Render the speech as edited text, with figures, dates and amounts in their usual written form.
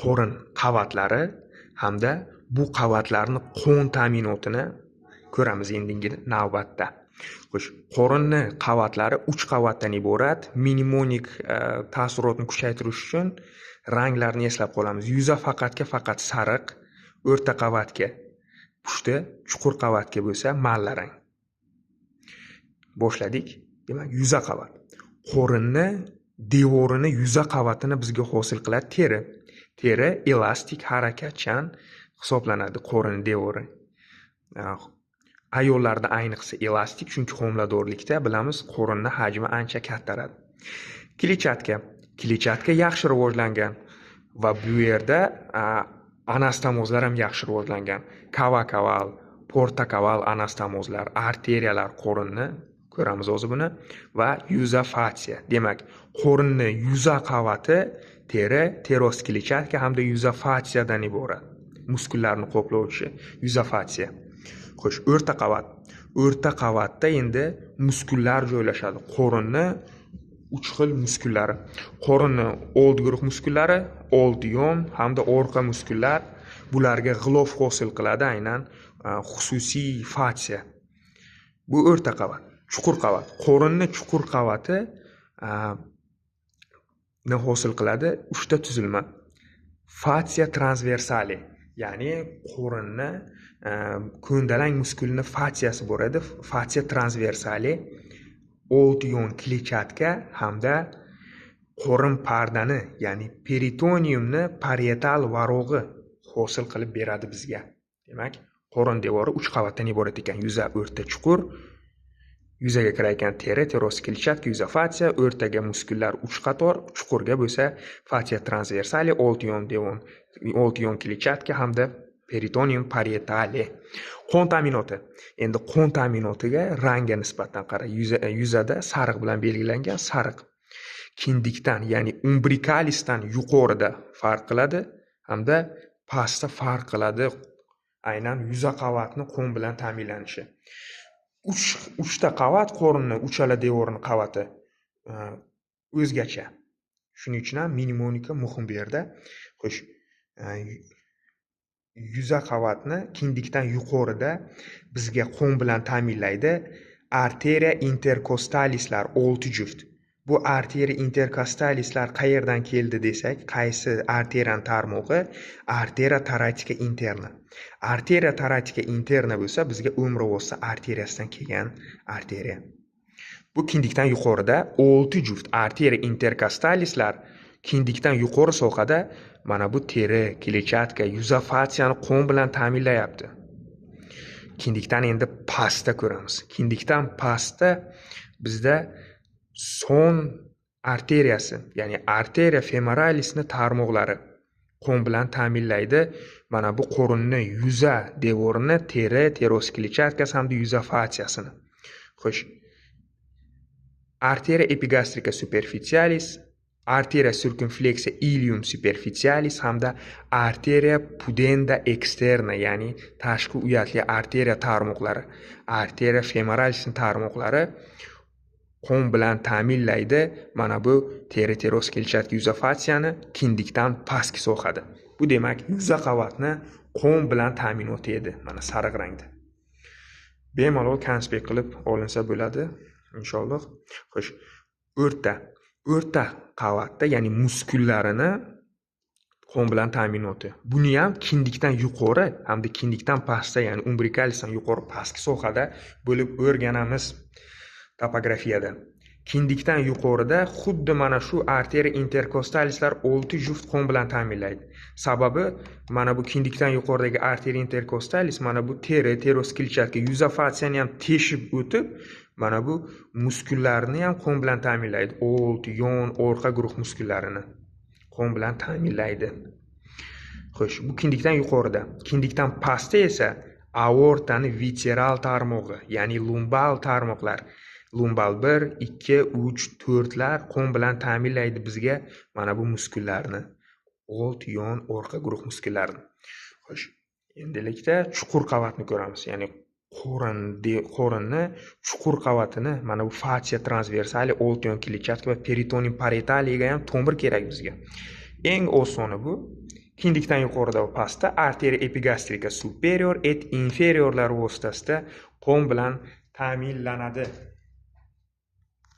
qo'rin qavatlari hamda bu qavatlarni qon ta'minotini ko'ramiz endingi navbatda. Xo'sh, qo'rinni qavatlari 3 qavatdan iborat. Mnemonik ta'sirotni kuchaytirish uchun ranglarni eslab qolamiz. Yuza faqat sariq, o'rta qavatga pushti, chuqur qavatga bo'lsa malla rang. Boshladik. Demak, yuza qavat. Qo'rinni devorini, yuza qavatini bizga hosil qiladi teri. Teri elastik, harakatchan hisoblanadi qo'rin devori. Ayollarda ayniqsa elastik, chunki homiladorlikda bilamiz qo'rinni hajmi ancha kattaradi. Kletchatka yaxshi rivojlangan va bu yerda anastomozlar ham yaxshi rivojlangan. Kava-kaval, portakaval anastomozlar, arteriyalar qo'rinni ko'ramiz o'zi buni va yuza fasya. Demak, qo'rinni yuza qavati teri, teroskletchatka hamda yuza fasyadan iborat. Muskullarni qoplovchi yuza fasya. Xo'sh, o'rta qavat. O'rta qavatda endi muskullar joylashadi. Qo'rinni 3 xil muskullari. Qo'rinni old guruh muskullari, old yon hamda orqa muskullar, bularga g'ilof hosil qiladi aynan xususiy fasya. Bu o'rta qavat. Chuqur qavat. Qo'rinni chuqur qavati ni hosil qiladi 3 ta tuzilma. Fasya transversali, ya'ni qo'rinni ko'ndalang muskulni fasyasi bo'ladi. Fasya transversali, old yon kletchatka hamda qo'rin pardani, ya'ni peritoniumni parietal varog'i hosil qilib beradi bizga. Demak, qo'rin devori 3 qavatdan iborat ekan. Yuza o'rta chuqur, yuzaga kirayotgan teri, teroskletchatka, yuza fasya, o'rtaga muskullar 3 qator, chuqurga bo'lsa fasya transversali, old yon kletchatka hamda peritonium parietali. Qon ta'minoti. Endi qon ta'minotiga rangga nisbatan qara. Yuzada sariq bilan belgilangan sariq. Kindikdan, ya'ni umbricalisdan yuqorida farq qiladi hamda pastda farq qiladi. Aynan yuza qavatni qon bilan ta'minlanishi. 3 ta qavat qo'rinni, uchala devorni qavati o'zgacha. Shuning uchun ham mnemonika muhim bu yerda. Xo'sh, yuza qavatni kindikdan yuqorida bizga qon bilan ta'minlaydi arteriya intercostalislar 6 juft. Bu arteriya intercostalislar qayerdan keldi desak, qaysi arteriyaning tarmog'i? Arteriya taratika interna. Arteriya taratika interna bo'lsa, bizga umrovosti arteriyasidan kelgan arteriya. Bu kindikdan yuqorida 6 juft arteriya intercostalislar kindikdan yuqori sohada mana bu teri, kletchatka, yuza fasyani qon bilan ta'minlayapti. Kindikdan endi pastda ko'ramiz. Kindikdan pastda bizda son arteriyasi, ya'ni arteriya femoralisni tarmoqlari qon bilan ta'minlaydi. Mana bu qo'rinni yuza devorini, teri, teroskletchatkasi hamda yuza fasyasini. Xo'sh, arteriya epigastrika superficialis, arteriya circumflexa ilium superficialis hamda arteriya pudenda externa, ya'ni tashqi uyatli arteriya tarmoqlari, arteriya femoralisni tarmoqlari qon bilan ta'minlaydi. Mana bu teri, teroskletchatka, yuza fasyani kindikdan pastki sohada. Bu demak yuza qavatni qon bilan ta'minoti edi, mana sariq rangda. Bemalol konspekt qilib olinsa bo'ladi inshaalloh. Xo'sh, o'rta qavatda, ya'ni muskullarini qon bilan ta'minoti. Buni ham kindikdan yuqori hamda kindikdan pastda, ya'ni umbricalisdan yuqori pastki sohada bo'lib o'rganamiz topografiyada. Kindikdan yuqorida xuddi mana shu arteriya intercostalislar 6 juft qon bilan ta'minlaydi. Sababi mana bu kindikdan yuqoridagi arteriya intercostalis mana bu teri, teroskletchatka, yuza fasyani ham teshib o'tib, mana bu muskullarni ham qon bilan ta'minlaydi. Old, yon, orqa guruh muskullarini qon bilan ta'minlaydi. Xo'sh, bu kindikdan yuqorida. Kindikdan pastda esa aortani visceral tarmog'i, ya'ni lumbal tarmoqlar, lumbal 1, 2, 3, 4lar qon bilan ta'minlaydi bizga mana bu muskullarni. Old, yon, orqa guruh muskullarini. Xo'sh, endilikda chuqur qavatni ko'ramiz. Ya'ni qo'rinni chuqur qavatini, mana bu fasya transversali, old yon kletchatka va peritonium parietaliga ham tomir kerak bizga. Eng osoni bu. Kindikdan yuqorida va pastda arteriya epigastrika superior et inferiorlar vositasida qon bilan ta'minlanadi.